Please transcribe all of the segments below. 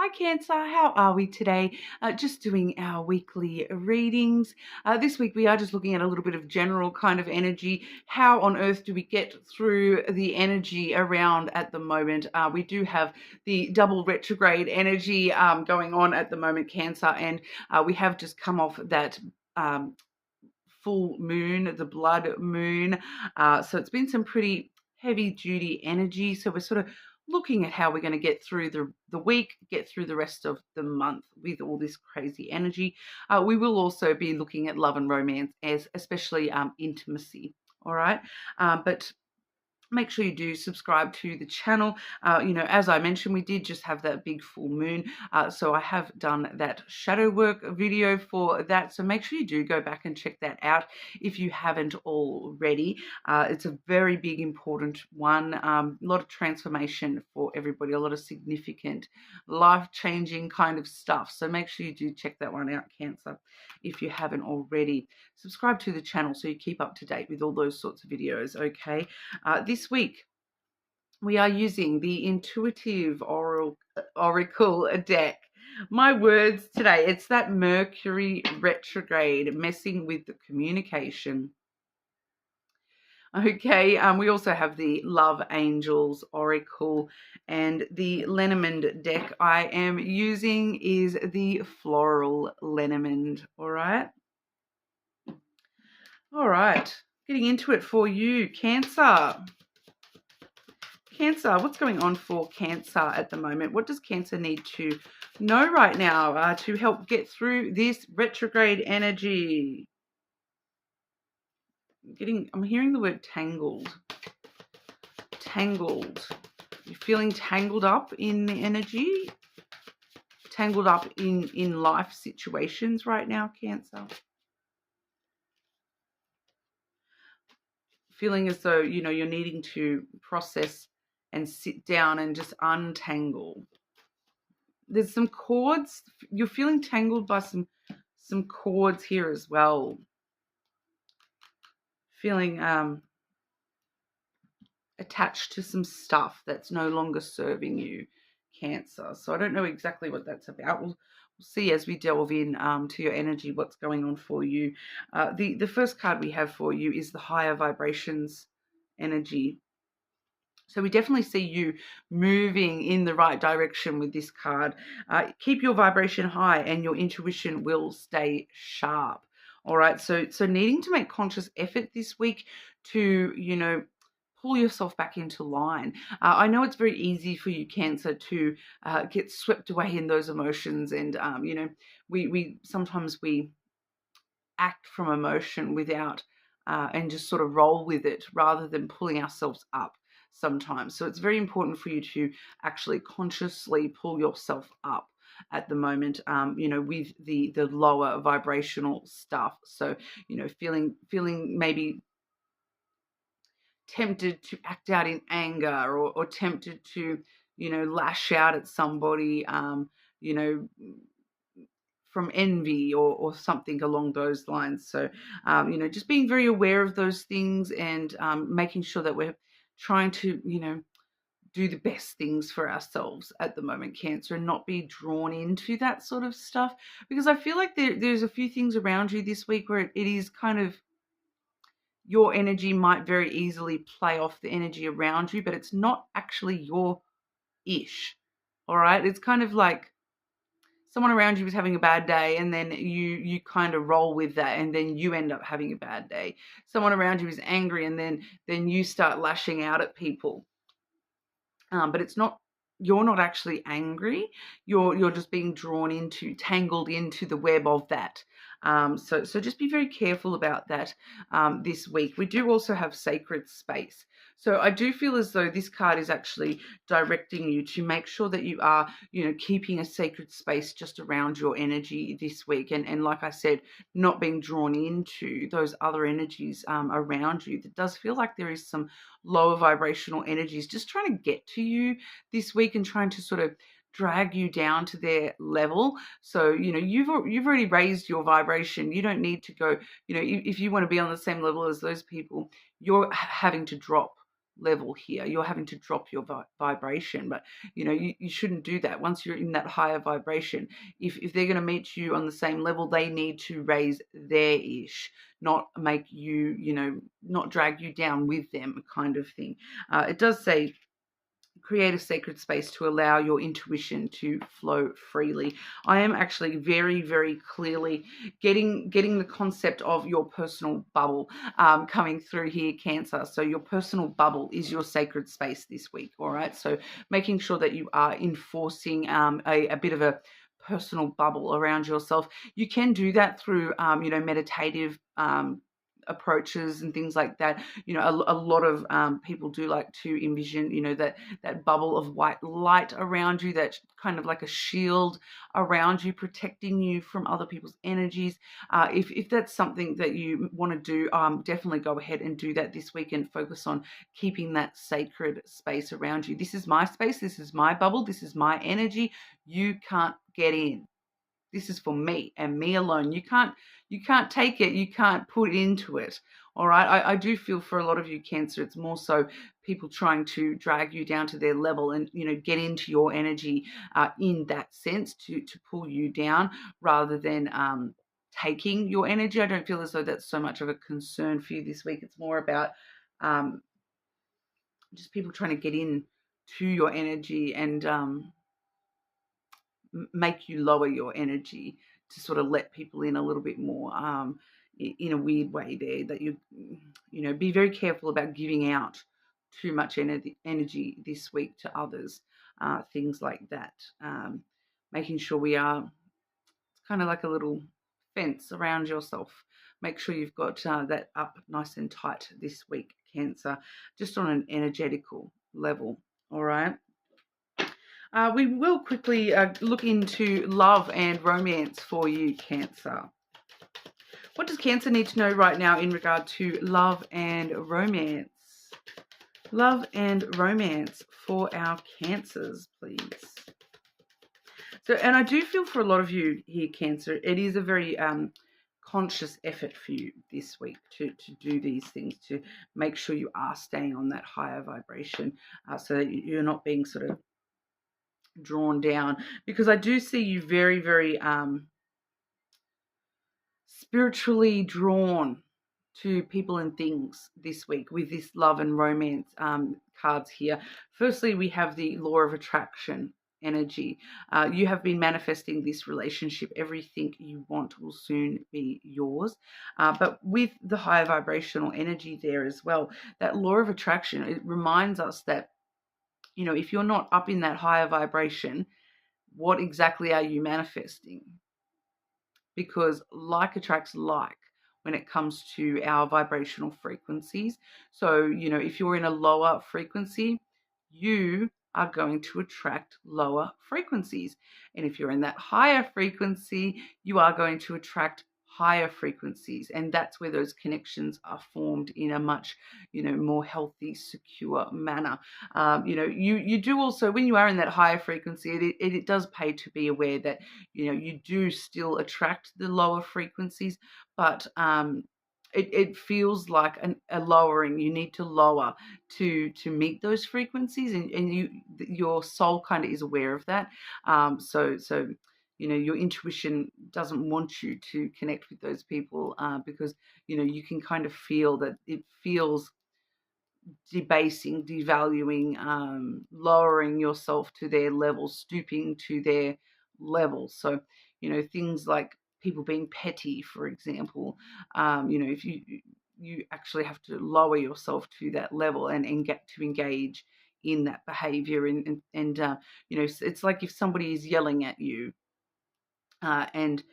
Hi Cancer, how are we today? Just doing our weekly readings. This week we are just looking at a little bit of general kind of energy. How on earth do we get through the energy around at the moment? We do have the double retrograde energy going on at the moment, Cancer, and we have just come off that full moon, the blood moon. So it's been some pretty heavy duty energy. So we're sort of looking at how we're going to get through the week, get through the rest of the month with all this crazy energy. We will also be looking at love and romance, as especially intimacy. All right. But make sure you do subscribe to the channel. As I mentioned, we did just have that big full moon. So I have done that shadow work video for that. So make sure you do go back and check that out if you haven't already. It's a very big, important one. A lot of transformation for everybody, a lot of significant, life-changing kind of stuff. So make sure you do check that one out, Cancer, if you haven't already. Subscribe to the channel so you keep up to date with all those sorts of videos, okay? This week, we are using the Intuitive Oracle deck. My words today, it's that Mercury retrograde messing with the communication. Okay, we also have the Love Angels Oracle, and the Lenormand deck I am using is the Floral Lenormand, all right? All right, getting into it for you, Cancer. Cancer, what's going on for Cancer at the moment? What does Cancer need to know right now to help get through this retrograde energy? I'm hearing the word tangled. Tangled. You're feeling tangled up in the energy? Tangled up in life situations right now, Cancer? Feeling as though, you're needing to process and sit down and just untangle. There's some cords. You're feeling tangled by some cords here as well. Feeling attached to some stuff that's no longer serving you, Cancer. So I don't know exactly what that's about. We'll see as we delve in to your energy what's going on for you. The first card we have for you is the higher vibrations energy. So we definitely see you moving in the right direction with this card. Keep your vibration high and your intuition will stay sharp. All right. So needing to make conscious effort this week to, pull yourself back into line. I know it's very easy for you, Cancer, to get swept away in those emotions. And, we sometimes act from emotion without and just sort of roll with it rather than pulling ourselves up sometimes. So it's very important for you to actually consciously pull yourself up at the moment, with the lower vibrational stuff. So, feeling maybe tempted to act out in anger or tempted to, lash out at somebody, from envy or something along those lines. So, just being very aware of those things and making sure that we're trying to, do the best things for ourselves at the moment, Cancer, and not be drawn into that sort of stuff. Because I feel like there's a few things around you this week where it is kind of, your energy might very easily play off the energy around you, but it's not actually your ish. All right. It's kind of like someone around you was having a bad day and then you kind of roll with that and then you end up having a bad day. Someone around you is angry and then you start lashing out at people. But you're not actually angry. You're just being tangled into the web of that. So just be very careful about that this week. We do also have sacred space. So I do feel as though this card is actually directing you to make sure that you are, keeping a sacred space just around your energy this week. And like I said, not being drawn into those other energies around you. That does feel like there is some lower vibrational energies just trying to get to you this week and trying to sort of drag you down to their level. So, you've already raised your vibration. You don't need to go, if you want to be on the same level as those people, you're having to drop level here. You're having to drop your vibration, but you shouldn't do that. Once you're in that higher vibration, if they're going to meet you on the same level, they need to raise their ish, not make you, not drag you down with them, kind of thing. It does say create a sacred space to allow your intuition to flow freely. I am actually very, very clearly getting the concept of your personal bubble coming through here, Cancer. So your personal bubble is your sacred space this week, all right? So making sure that you are enforcing a bit of a personal bubble around yourself. You can do that through, meditative approaches and things like that. A lot of people do like to envision, that bubble of white light around you, that kind of like a shield around you, protecting you from other people's energies. If that's something that you want to do, definitely go ahead and do that this week and focus on keeping that sacred space around you. This is my space. This is my bubble. This is my energy. You can't get in. This is for me and me alone. You can't take it. You can't put into it. All right. I do feel for a lot of you, Cancer, it's more so people trying to drag you down to their level and, get into your energy in that sense to pull you down rather than taking your energy. I don't feel as though that's so much of a concern for you this week. It's more about just people trying to get in to your energy and make you lower your energy to sort of let people in a little bit more in a weird way there, that be very careful about giving out too much energy this week to others, things like that. Making sure we are, it's kind of like a little fence around yourself. Make sure you've got that up nice and tight this week, Cancer, just on an energetical level. All right. We will quickly look into love and romance for you, Cancer. What does Cancer need to know right now in regard to love and romance? Love and romance for our Cancers, please. So, and I do feel for a lot of you here, Cancer, it is a very conscious effort for you this week to do these things, to make sure you are staying on that higher vibration so that you're not being sort of drawn down, because I do see you very, very spiritually drawn to people and things this week with this love and romance cards here. Firstly, we have the law of attraction energy. You have been manifesting this relationship. Everything you want will soon be yours. But with the higher vibrational energy there as well, that law of attraction, it reminds us that, if you're not up in that higher vibration, what exactly are you manifesting? Because like attracts like when it comes to our vibrational frequencies. So, if you're in a lower frequency, you are going to attract lower frequencies. And if you're in that higher frequency, you are going to attract higher frequencies, and that's where those connections are formed in a much more healthy, secure manner. You do also, when you are in that higher frequency, it does pay to be aware that you do still attract the lower frequencies, but it feels like a lowering. You need to lower to meet those frequencies, and your soul kind of is aware of that. So your intuition doesn't want you to connect with those people because you can kind of feel that it feels debasing, devaluing, lowering yourself to their level, stooping to their level. So things like people being petty, for example. If you actually have to lower yourself to that level and get to engage in that behavior, and it's like if somebody is yelling at you and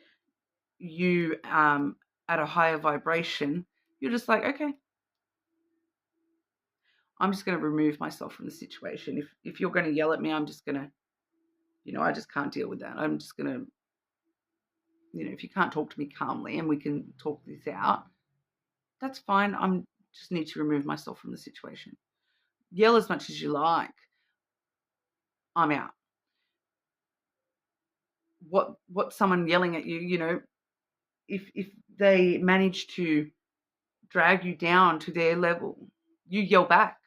you at a higher vibration, you're just like, okay, I'm just going to remove myself from the situation. If you're going to yell at me, I'm just going to, I just can't deal with that. I'm just going to, if you can't talk to me calmly and we can talk this out, that's fine. I'm just need to remove myself from the situation. Yell as much as you like. I'm out. What someone yelling at you, if they manage to drag you down to their level, you yell back.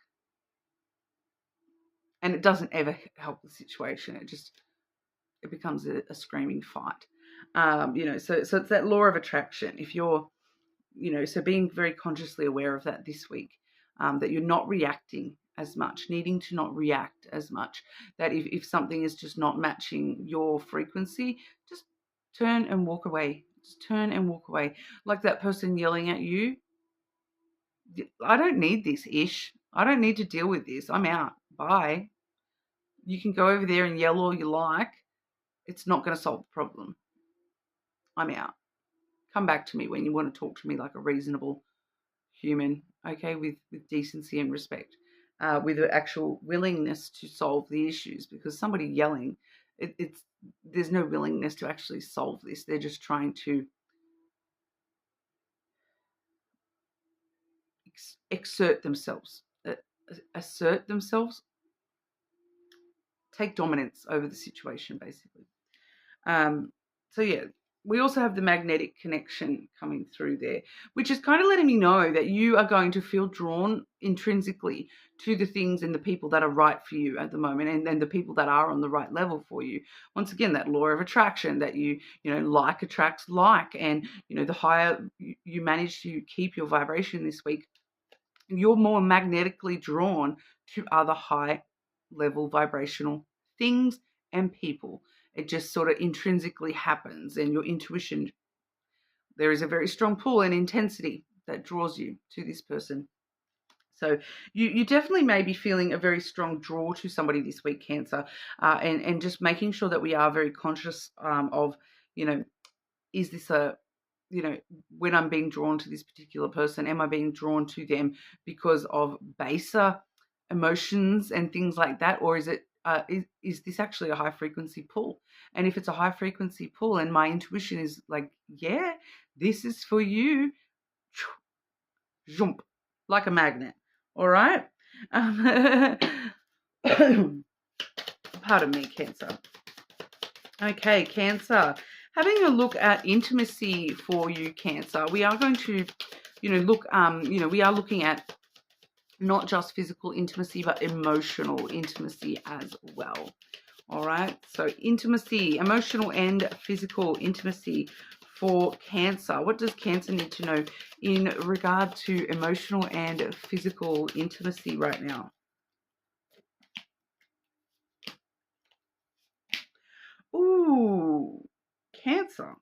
and it doesn't ever help the situation. It becomes a screaming fight. So it's that law of attraction. If you're, so being very consciously aware of that this week, that you're not reacting as much, needing to not react as much, that if something is just not matching your frequency, just turn and walk away. Just turn and walk away. Like that person yelling at you, I don't need this ish. I don't need to deal with this. I'm out. Bye. You can go over there and yell all you like. It's not going to solve the problem. I'm out. Come back to me when you want to talk to me like a reasonable human, okay, with decency and respect, with an actual willingness to solve the issues. Because somebody yelling, it's there's no willingness to actually solve this. They're just trying to exert themselves, assert themselves, take dominance over the situation, basically. So yeah, we also have the magnetic connection coming through there, which is kind of letting me know that you are going to feel drawn intrinsically to the things and the people that are right for you at the moment, and then the people that are on the right level for you. Once again, that law of attraction, that like attracts like, and the higher you manage to keep your vibration this week, you're more magnetically drawn to other high level vibrational things and people. It just sort of intrinsically happens, and your intuition, there is a very strong pull and intensity that draws you to this person. So you definitely may be feeling a very strong draw to somebody this week, Cancer, and just making sure that we are very conscious of, is this when I'm being drawn to this particular person, am I being drawn to them because of baser emotions and things like that? Or is it, is this actually a high frequency pull? And if it's a high frequency pull and my intuition is like, yeah, this is for you, jump, like a magnet. All right. Pardon me, Cancer. Okay, Cancer. Having a look at intimacy for you, Cancer. We are going to, look, we are looking at not just physical intimacy, but emotional intimacy as well. All right. So intimacy, emotional and physical intimacy for Cancer. What does Cancer need to know in regard to emotional and physical intimacy right now? Ooh, Cancer.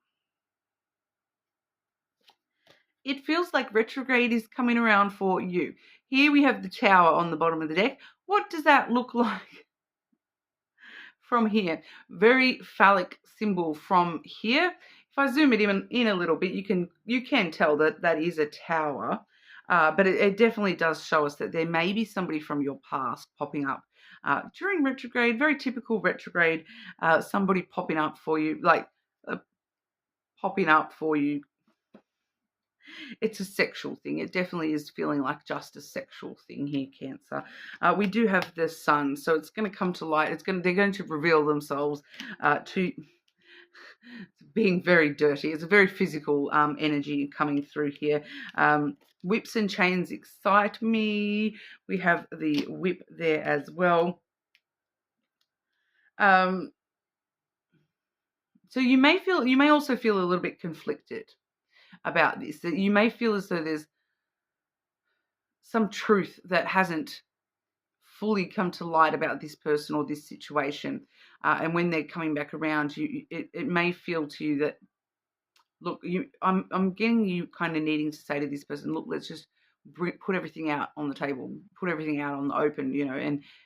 It feels like retrograde is coming around for you. Here we have the Tower on the bottom of the deck. What does that look like from here? Very phallic symbol from here. If I zoom it in a little bit, you can tell that is a tower, but it definitely does show us that there may be somebody from your past popping up during retrograde. Very typical retrograde. Somebody popping up for you, popping up for you. It's a sexual thing. It definitely is feeling like just a sexual thing here, Cancer. We do have the Sun, so it's going to come to light. They're going to reveal themselves to being very dirty. It's a very physical energy coming through here. Whips and chains excite me. We have the whip there as well. So you may also feel a little bit conflicted about this. That you may feel as though there's some truth that hasn't fully come to light about this person or this situation, and when they're coming back around, it may feel to you that, look, I'm getting you kind of needing to say to this person, look, let's just put everything out on the table, put everything out on the open,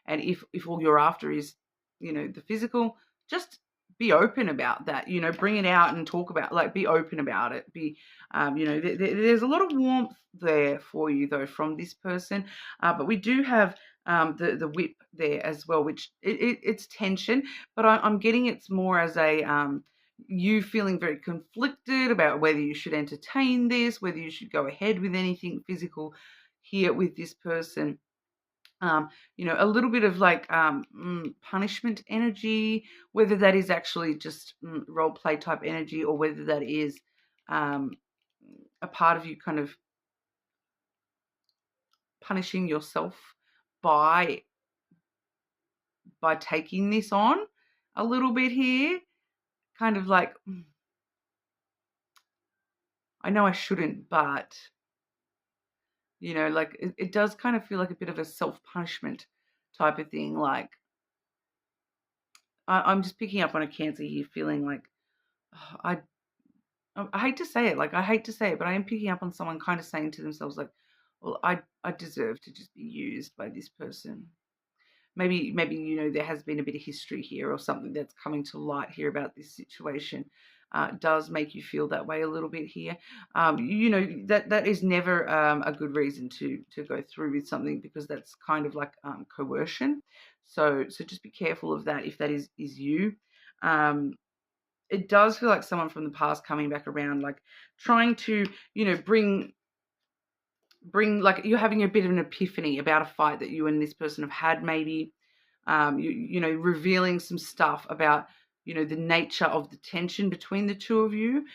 and if all you're after is, the physical, just be open about that, bring it out and talk about, like, be open about it. There's a lot of warmth there for you though from this person, but we do have the whip there as well, which it's tension, but I'm getting it's more as a you feeling very conflicted about whether you should entertain this, whether you should go ahead with anything physical here with this person. A little bit of like punishment energy, whether that is actually just role play type energy, or whether that is a part of you kind of punishing yourself by by taking this on a little bit here, kind of like, I know I shouldn't, but, like it does kind of feel like a bit of a self-punishment type of thing. Like, I'm just picking up on a Cancer here, feeling like, oh, I hate to say it, like, I hate to say it, but I am picking up on someone kind of saying to themselves, like, well, I deserve to just be used by this person. Maybe there has been a bit of history here or something that's coming to light here about this situation. Does make you feel that way a little bit here. That is never a good reason to go through with something, because that's kind of like coercion. So just be careful of that if that is you. It does feel like someone from the past coming back around, like trying to bring, like, you're having a bit of an epiphany about a fight that you and this person have had, maybe. Revealing some stuff about, the nature of the tension between the two of you,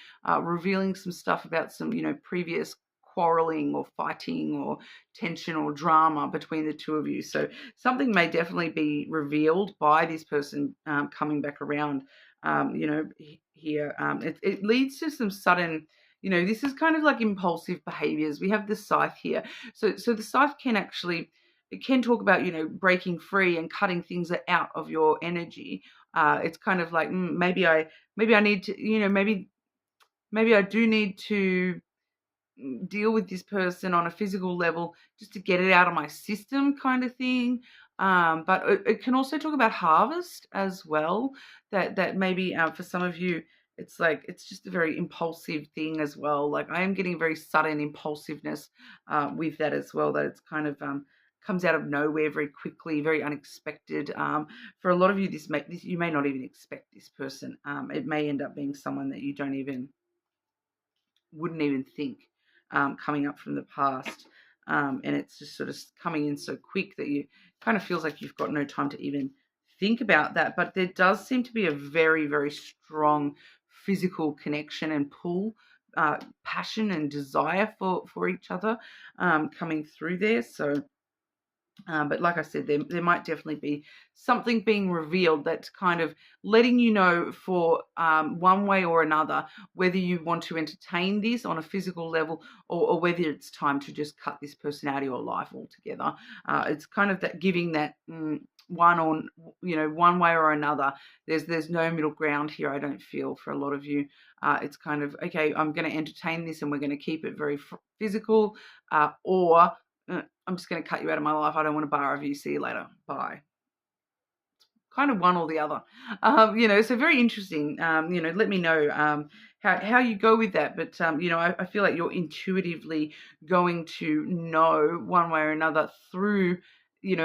revealing some stuff about some, previous quarreling or fighting or tension or drama between the two of you. So something may definitely be revealed by this person coming back around, here. It leads to some sudden, this is kind of like impulsive behaviors. We have the Scythe here. So the Scythe it can talk about, breaking free and cutting things out of your energy. It's kind of like, maybe I need to, maybe I do need to deal with this person on a physical level just to get it out of my system, kind of thing. But it can also talk about harvest as well. That maybe for some of you, it's like it's just a very impulsive thing as well. Like, I am getting very sudden impulsiveness with that as well. That it's kind of comes out of nowhere very quickly, very unexpected. For a lot of you, you may not even expect this person. It may end up being someone that you wouldn't even think coming up from the past. And it's just sort of coming in so quick that you kind of feels like you've got no time to even think about that. But there does seem to be a very, very strong physical connection and pull, passion and desire for each other coming through there. So but like I said, there might definitely be something being revealed that's kind of letting you know for one way or another whether you want to entertain this on a physical level, or whether it's time to just cut this person out of your life altogether. It's kind of that giving that one way or another. There's no middle ground here, I don't feel, for a lot of you. It's kind of, okay, I'm going to entertain this and we're going to keep it very physical, or I'm just going to cut you out of my life. I don't want a bar of you. See you later. Bye. Kind of one or the other. So very interesting. Let me know how you go with that. But, I feel like you're intuitively going to know one way or another through,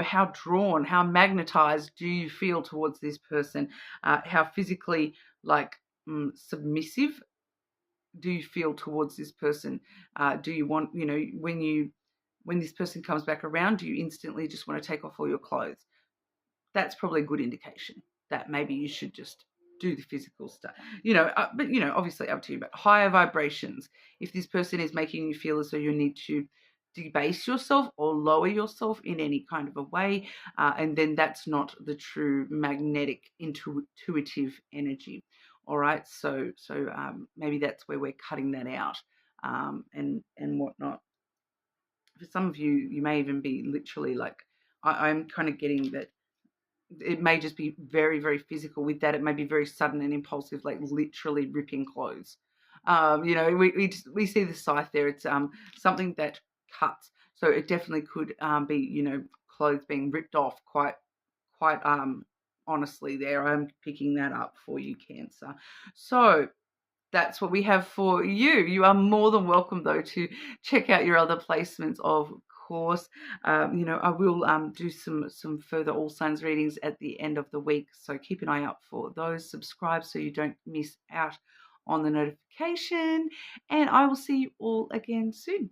how drawn, how magnetized do you feel towards this person? How physically, like, submissive do you feel towards this person? Do you want, when this person comes back around, do you instantly just want to take off all your clothes? That's probably a good indication that maybe you should just do the physical stuff, but, obviously up to you. But higher vibrations, if this person is making you feel as though you need to debase yourself or lower yourself in any kind of a way, and then that's not the true magnetic, intuitive energy. All right, so maybe that's where we're cutting that out, and whatnot. For some of you, you may even be literally like, I'm kind of getting that it may just be very, very physical with that. It may be very sudden and impulsive, like literally ripping clothes. We see the Scythe there. It's something that cuts. So it definitely could be, clothes being ripped off quite honestly there. I'm picking that up for you, Cancer. So that's what we have for you. You are more than welcome, though, to check out your other placements, of course. I will do some further all signs readings at the end of the week, so keep an eye out for those. Subscribe so you don't miss out on the notification, and I will see you all again soon.